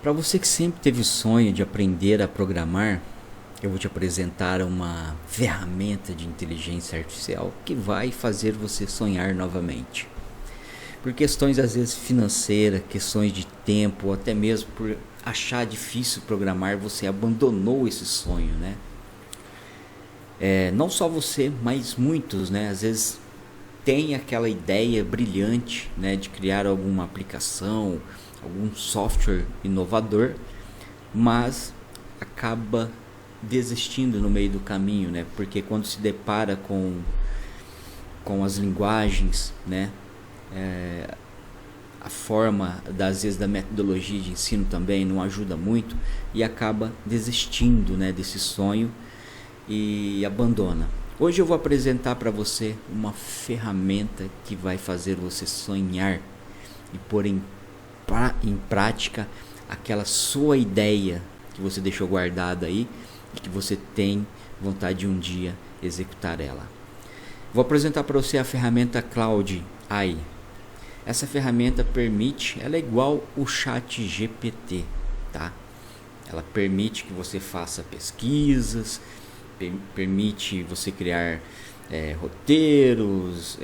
Para você que sempre teve o sonho de aprender a programar, eu vou te apresentar uma ferramenta de inteligência artificial que vai fazer você sonhar novamente. Por questões às vezes financeiras, questões de tempo, ou até mesmo por achar difícil programar, você abandonou esse sonho, né? Não só você, mas muitos, né? Às vezes tem aquela ideia brilhante, né, de criar alguma aplicação, algum software inovador, mas acaba desistindo no meio do caminho, né? Porque quando se depara com as linguagens, né, a forma às vezes da metodologia de ensino também não ajuda muito e acaba desistindo, né, desse sonho e abandona. Hoje eu vou apresentar para você uma ferramenta que vai fazer você sonhar e pôr em prática aquela sua ideia que você deixou guardada aí e que você tem vontade de um dia executar ela. Vou apresentar para você a ferramenta Cloud AI. Essa ferramenta ela é igual o Chat GPT, tá? Ela permite que você faça pesquisas, permite você criar roteiros,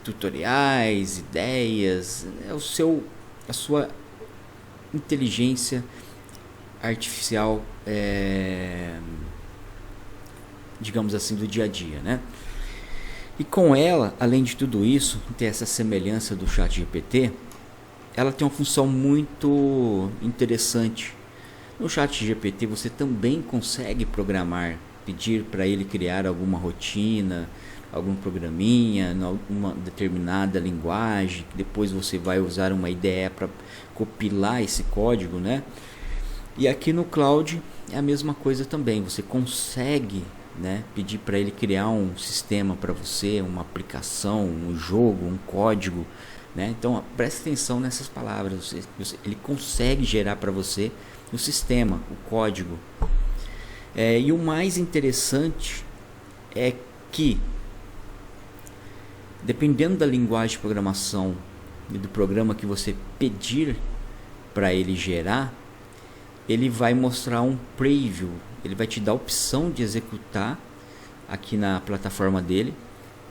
tutoriais, ideias, a sua inteligência artificial, digamos assim, do dia a dia, né? E com ela, além de tudo isso, ter essa semelhança do Chat GPT, ela tem uma função muito interessante. No Chat GPT você também consegue programar, pedir para ele criar alguma rotina, algum programinha, uma determinada linguagem, que depois você vai usar uma IDE para compilar esse código, né? E aqui no Cloud é a mesma coisa também, você consegue, né, pedir para ele criar um sistema para você, uma aplicação, um jogo, um código, né? Então preste atenção nessas palavras, ele consegue gerar para você o sistema, o código. E o mais interessante é que, dependendo da linguagem de programação e do programa que você pedir para ele gerar, ele vai mostrar um preview, ele vai te dar a opção de executar aqui na plataforma dele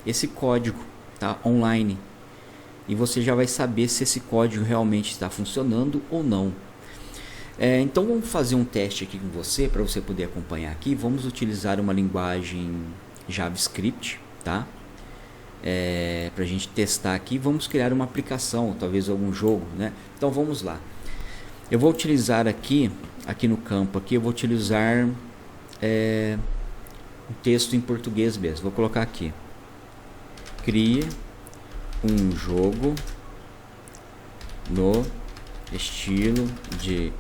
esse código, tá, online, e você já vai saber se esse código realmente está funcionando ou não. Então vamos fazer um teste aqui com você, para você poder acompanhar aqui. Vamos utilizar uma linguagem JavaScript, tá? Para a gente testar aqui. Vamos criar uma aplicação, talvez algum jogo, né? Então vamos lá. Eu vou utilizar aqui no campo aqui, eu vou utilizar um texto em português mesmo. Vou colocar aqui: crie um jogo no estilo de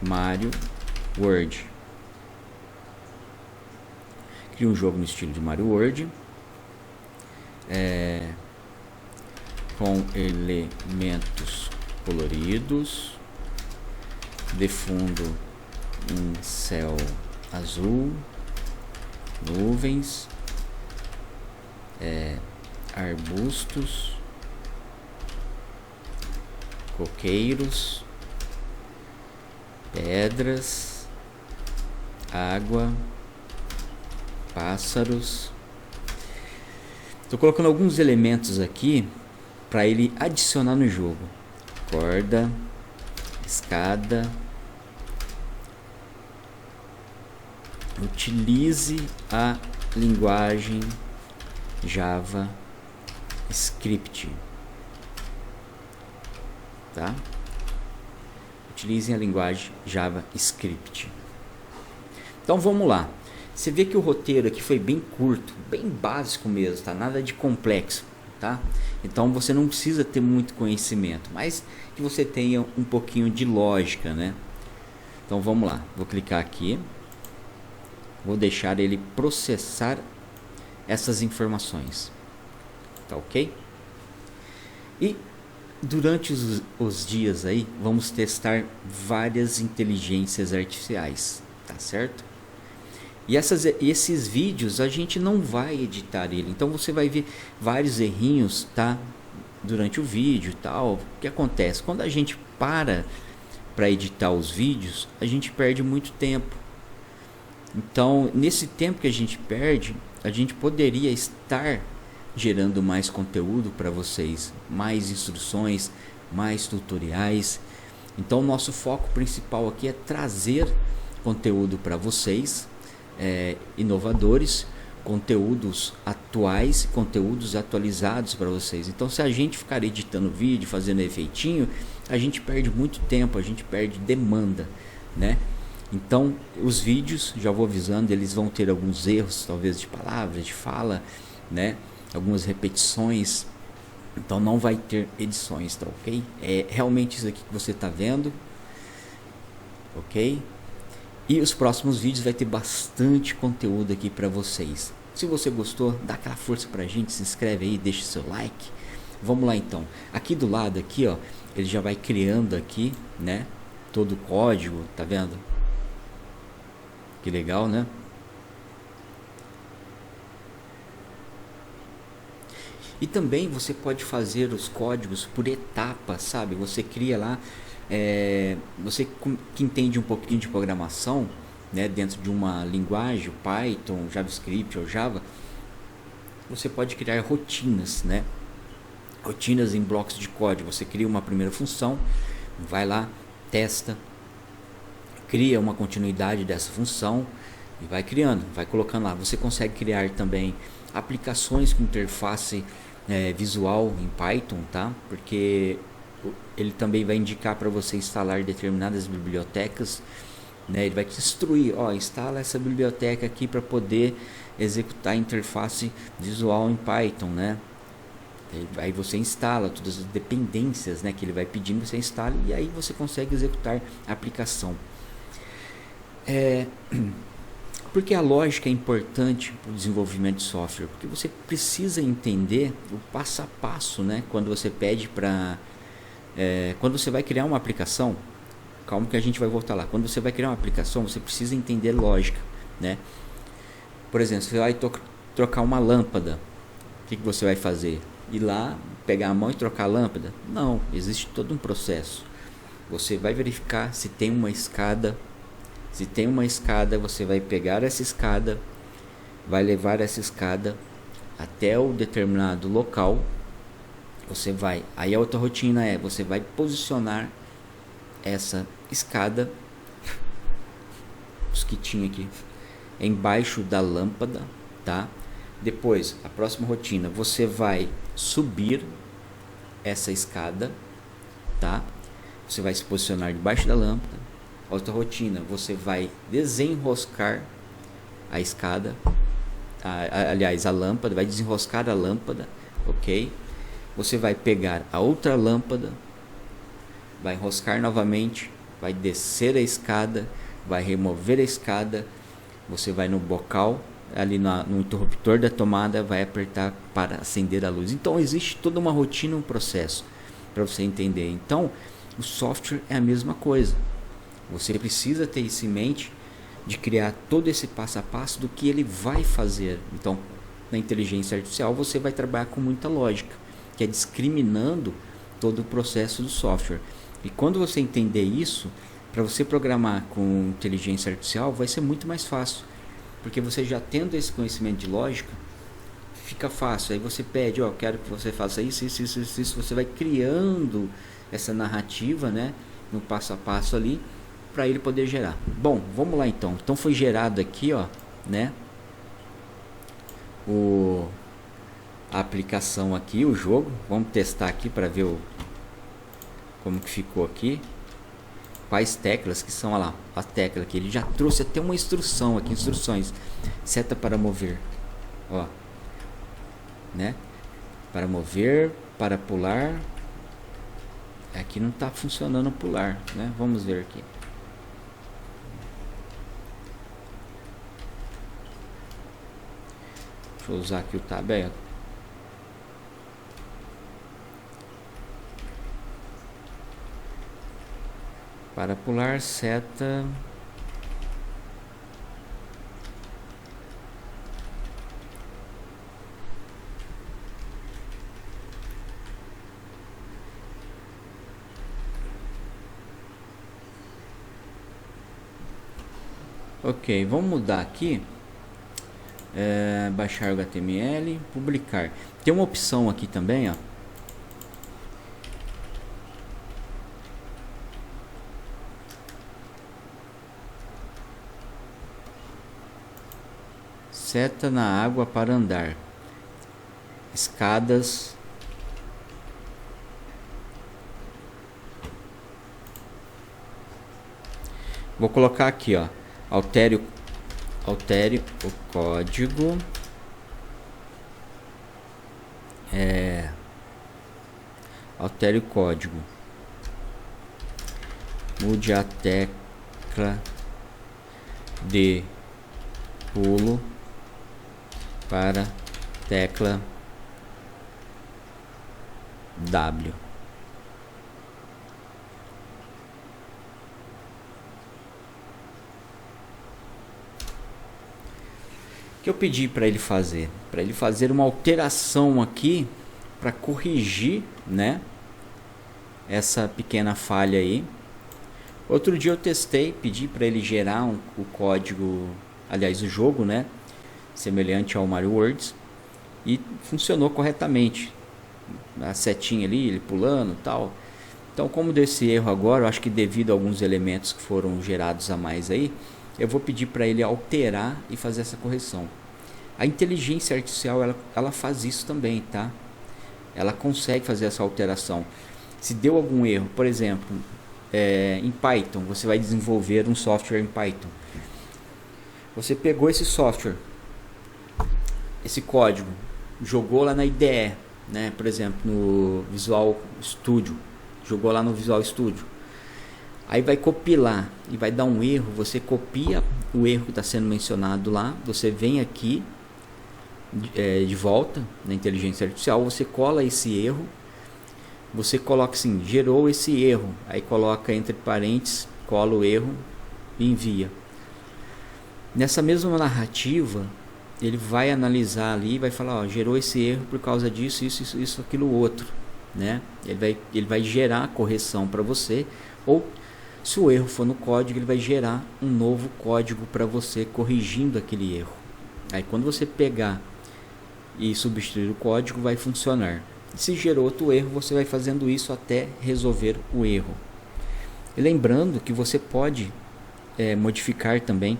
Mario World. Crie um jogo no estilo de Mario World, com elementos coloridos, de fundo um céu azul, nuvens, arbustos, coqueiros, pedras, água, pássaros. Estou colocando alguns elementos aqui para ele adicionar no jogo: corda, escada. Utilize a linguagem JavaScript, tá? Utilizem a linguagem JavaScript. Então vamos lá. Você vê que o roteiro aqui foi bem curto, bem básico mesmo, tá? Nada de complexo, tá? Então você não precisa ter muito conhecimento, mas que você tenha um pouquinho de lógica, né? Então vamos lá. Vou clicar aqui. Vou deixar ele processar essas informações, tá ok? E durante os dias aí, vamos testar várias inteligências artificiais, tá certo? E esses vídeos a gente não vai editar ele, então você vai ver vários errinhos, tá? Durante o vídeo e tal. O que acontece? Quando a gente para para editar os vídeos, a gente perde muito tempo. Então, nesse tempo que a gente perde, a gente poderia estar gerando mais conteúdo para vocês, mais instruções, mais tutoriais. Então, nosso foco principal aqui é trazer conteúdo para vocês, inovadores, conteúdos atuais, conteúdos atualizados para vocês. Então, se a gente ficar editando vídeo, fazendo efeitinho, a gente perde muito tempo, a gente perde demanda, né? Então, os vídeos, já vou avisando, eles vão ter alguns erros, talvez de palavras, de fala, né? Algumas repetições. Então, não vai ter edições, tá ok? É realmente isso aqui que você está vendo, ok? E os próximos vídeos vai ter bastante conteúdo aqui para vocês. Se você gostou, dá aquela força pra gente, se inscreve aí, deixa seu like. Vamos lá então. Aqui do lado aqui, ó, ele já vai criando aqui, né, todo o código, tá vendo? Que legal, né? E também você pode fazer os códigos por etapas, sabe? Você cria lá, você que entende um pouquinho de programação, né, dentro de uma linguagem, Python, JavaScript ou Java, você pode criar rotinas, né? Rotinas em blocos de código. Você cria uma primeira função, vai lá, testa, cria uma continuidade dessa função e vai criando, vai colocando lá. Você consegue criar também aplicações com interface visual em Python, tá? Porque ele também vai indicar para você instalar determinadas bibliotecas, né? Ele vai te instruir, ó, instala essa biblioteca aqui para poder executar a interface visual em Python, né? Aí você instala todas as dependências, né, que ele vai pedindo, você instala e aí você consegue executar a aplicação. Porque a lógica é importante para o desenvolvimento de software, porque você precisa entender o passo a passo, né? Quando você pede para... quando você vai criar uma aplicação, calma que a gente vai voltar lá. Quando você vai criar uma aplicação, você precisa entender lógica, né? Por exemplo, você vai trocar uma lâmpada, o que você vai fazer? Ir lá, pegar a mão e trocar a lâmpada? Não, existe todo um processo. Você vai verificar se tem uma escada. Se tem uma escada, você vai pegar essa escada, vai levar essa escada até o determinado local. Você vai, aí a outra rotina você vai posicionar essa escada, os que tinha aqui, embaixo da lâmpada, tá? Depois, a próxima rotina, você vai subir essa escada, tá? Você vai se posicionar debaixo da lâmpada. Outra rotina, você vai desenroscar a escada, aliás, a lâmpada, vai desenroscar a lâmpada, ok? Você vai pegar a outra lâmpada, vai enroscar novamente, vai descer a escada, vai remover a escada, você vai no bocal, ali no interruptor da tomada, vai apertar para acender a luz. Então existe toda uma rotina, um processo para você entender. Então o software é a mesma coisa. Você precisa ter isso em mente, de criar todo esse passo a passo do que ele vai fazer. Então, na inteligência artificial, você vai trabalhar com muita lógica, que é discriminando todo o processo do software. E quando você entender isso, para você programar com inteligência artificial, vai ser muito mais fácil. Porque você já tendo esse conhecimento de lógica, fica fácil. Aí você pede, ó, quero que você faça isso, isso, isso, isso, isso. Você vai criando essa narrativa, né, no passo a passo ali, para ele poder gerar. Bom, vamos lá então. Então foi gerado aqui, ó, né, a aplicação aqui, o jogo. Vamos testar aqui para ver como que ficou aqui. Quais teclas que são, olha lá, a tecla aqui. Ele já trouxe até uma instrução aqui, instruções. Seta para mover, ó, né, para mover, para pular. Aqui não está funcionando pular, né? Vamos ver aqui. Deixa eu usar aqui o tab. Para pular, seta. Ok, vamos mudar aqui. Baixar o HTML, publicar. Tem uma opção aqui também, ó. Seta na água para andar. Escadas. Vou colocar aqui, ó. Altere o código. Altere o código. Mude a tecla de pulo para tecla W. O que eu pedi para ele fazer? Para ele fazer uma alteração aqui para corrigir, né, essa pequena falha aí. Outro dia eu testei, pedi para ele gerar o código, aliás, o jogo, né, semelhante ao Mario Words, e funcionou corretamente. A setinha ali, ele pulando e tal. Então, como deu esse erro agora, eu acho que devido a alguns elementos que foram gerados a mais aí, eu vou pedir para ele alterar e fazer essa correção. A inteligência artificial, ela faz isso também, tá? Ela consegue fazer essa alteração. Se deu algum erro, por exemplo, em Python, você vai desenvolver um software em Python. Você pegou esse software, esse código, jogou lá na IDE, né? Por exemplo, no Visual Studio, jogou lá no Visual Studio. Aí vai compilar e vai dar um erro, você copia o erro que está sendo mencionado lá, você vem aqui de volta na inteligência artificial, você cola esse erro, você coloca assim, gerou esse erro, aí coloca entre parênteses, cola o erro e envia. Nessa mesma narrativa, ele vai analisar ali e vai falar, ó, gerou esse erro por causa disso, isso, aquilo, outro, né? Ele vai gerar a correção para você, ou se o erro for no código, ele vai gerar um novo código para você corrigindo aquele erro. Aí quando você pegar e substituir o código, vai funcionar. Se gerou outro erro, você vai fazendo isso até resolver o erro. E lembrando que você pode modificar também.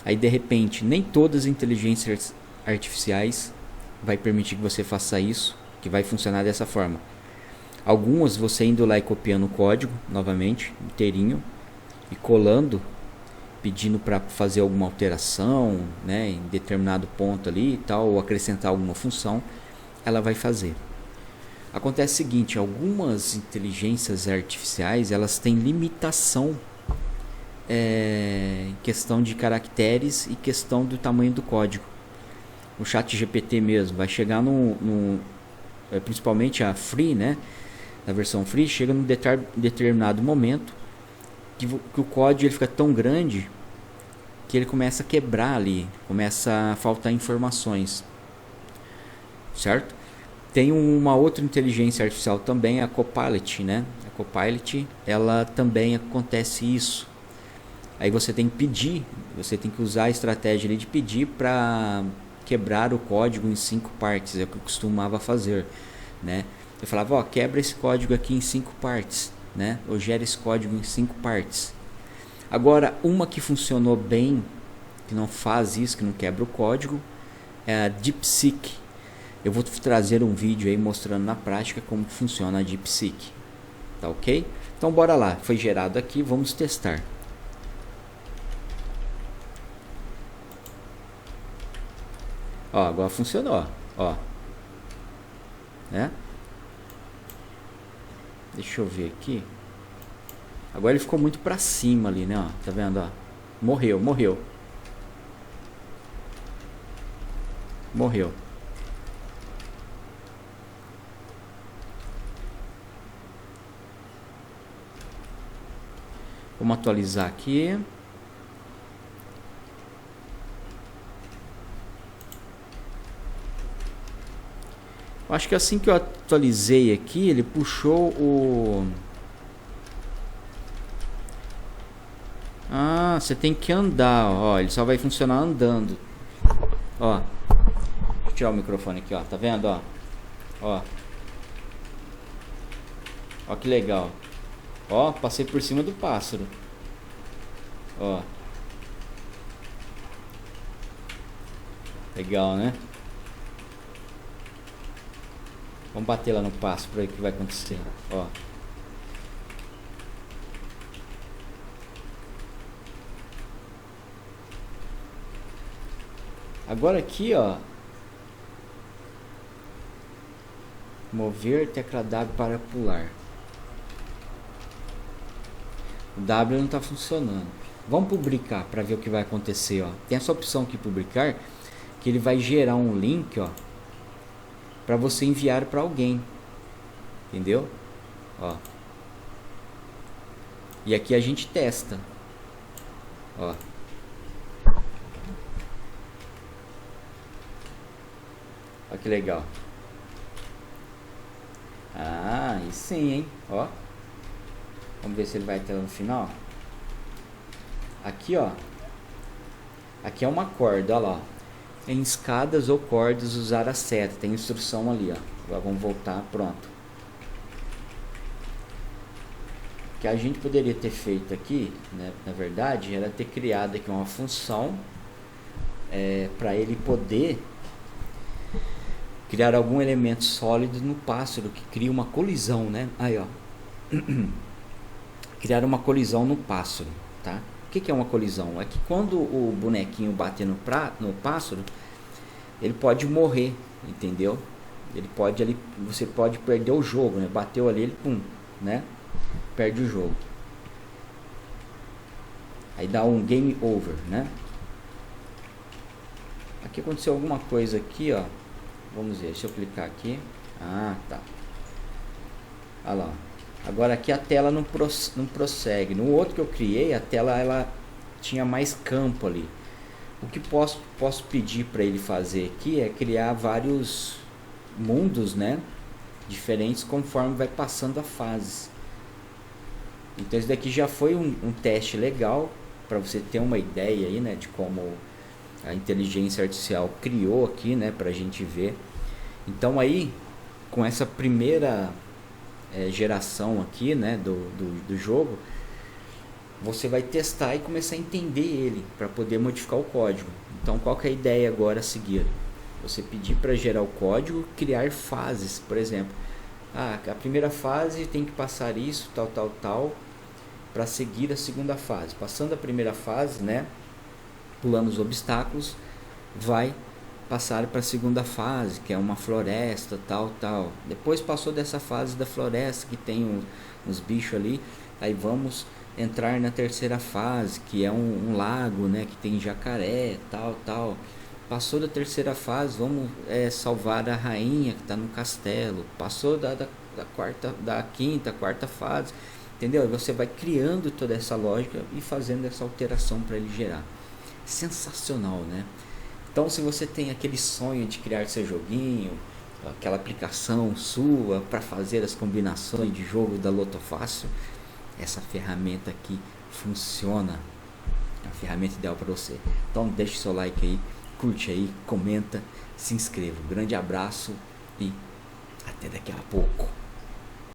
Aí de repente, nem todas as inteligências artificiais vai permitir que você faça isso, que vai funcionar dessa forma. Algumas você indo lá e copiando o código novamente, inteirinho, e colando, pedindo para fazer alguma alteração, né, em determinado ponto ali e tal, ou acrescentar alguma função, ela vai fazer. Acontece o seguinte, algumas inteligências artificiais, elas têm limitação em questão de caracteres e questão do tamanho do código. O ChatGPT mesmo vai chegar principalmente a Free, né? Na versão Free, chega num determinado momento que o código ele fica tão grande que ele começa a quebrar ali, começa a faltar informações, certo? Tem uma outra inteligência artificial também, a Copilot, né? A Copilot, ela também acontece isso. Aí você tem que pedir, você tem que usar a estratégia ali de pedir para quebrar o código em 5 partes, é o que eu costumava fazer, né? Eu falava, ó, quebra esse código aqui em 5 partes, né? Ou gera esse código em 5 partes. Agora, uma que funcionou bem, que não faz isso, que não quebra o código, é a DeepSeek. Eu vou trazer um vídeo aí mostrando na prática como funciona a DeepSeek. Tá ok? Então bora lá, foi gerado aqui, vamos testar. Ó, agora funcionou, ó. Né? Deixa eu ver aqui. Agora ele ficou muito pra cima ali, né? Ó, tá vendo? Ó? Morreu. Vamos atualizar aqui. Acho que assim que eu atualizei aqui, ele puxou o... Ah, você tem que andar, ó. Ele só vai funcionar andando. Ó. Deixa eu tirar o microfone aqui, ó. Tá vendo, ó? Ó. Ó que legal. Ó, passei por cima do pássaro. Ó. Legal, né? Vamos bater lá no pássaro para ver o que vai acontecer. Ó. Agora aqui, ó. Mover tecla W para pular. O W não está funcionando. Vamos publicar para ver o que vai acontecer, ó. Tem essa opção aqui, publicar, que ele vai gerar um link, ó, para você enviar para alguém. Entendeu? Ó. E aqui a gente testa. Ó. Olha que legal. Ah, e sim, hein? Ó. Vamos ver se ele vai ter no final. Aqui, ó. Aqui é uma corda, ó lá. Em escadas ou cordas usar a seta. Tem instrução ali, ó. Agora vamos voltar, pronto. O que a gente poderia ter feito aqui, né, na verdade, era ter criado aqui uma função para ele poder criar algum elemento sólido no pássaro que cria uma colisão, né? Aí, ó. Criar uma colisão no pássaro, tá? O que é uma colisão? É que quando o bonequinho bater no pássaro, ele pode morrer, entendeu? Ele pode ali, você pode perder o jogo, né? Bateu ali, ele pum, né? Perde o jogo. Aí dá um game over, né? Aqui aconteceu alguma coisa aqui, ó. Vamos ver, deixa eu clicar aqui. Ah, tá. Olha lá. Agora aqui a tela não prossegue. No outro que eu criei, a tela ela tinha mais campo ali. O que posso pedir para ele fazer aqui é criar vários mundos, né? Diferentes conforme vai passando a fase. Então esse daqui já foi um teste legal para você ter uma ideia aí, né? De como a inteligência artificial criou aqui, né, pra gente ver. Então aí, com essa primeira geração aqui, né, do jogo, você vai testar e começar a entender ele para poder modificar o código. Então qual que é a ideia agora a seguir? Você pedir para gerar o código, criar fases, por exemplo. Ah, a primeira fase tem que passar isso, tal, para seguir a segunda fase. Passando a primeira fase, né, pulando os obstáculos, vai passar para a segunda fase, que é uma floresta, tal. Depois passou dessa fase da floresta, que tem uns bichos ali, aí vamos entrar na terceira fase, que é um lago, né, que tem jacaré, tal. Passou da terceira fase, vamos salvar a rainha que está no castelo. Passou da quarta fase, entendeu? Você vai criando toda essa lógica e fazendo essa alteração para ele gerar. Sensacional, né? Então, se você tem aquele sonho de criar seu joguinho, aquela aplicação sua para fazer as combinações de jogo da Loto Fácil, essa ferramenta aqui funciona. É a ferramenta ideal para você. Então, deixe seu like aí, curte aí, comenta, se inscreva. Um grande abraço e até daqui a pouco.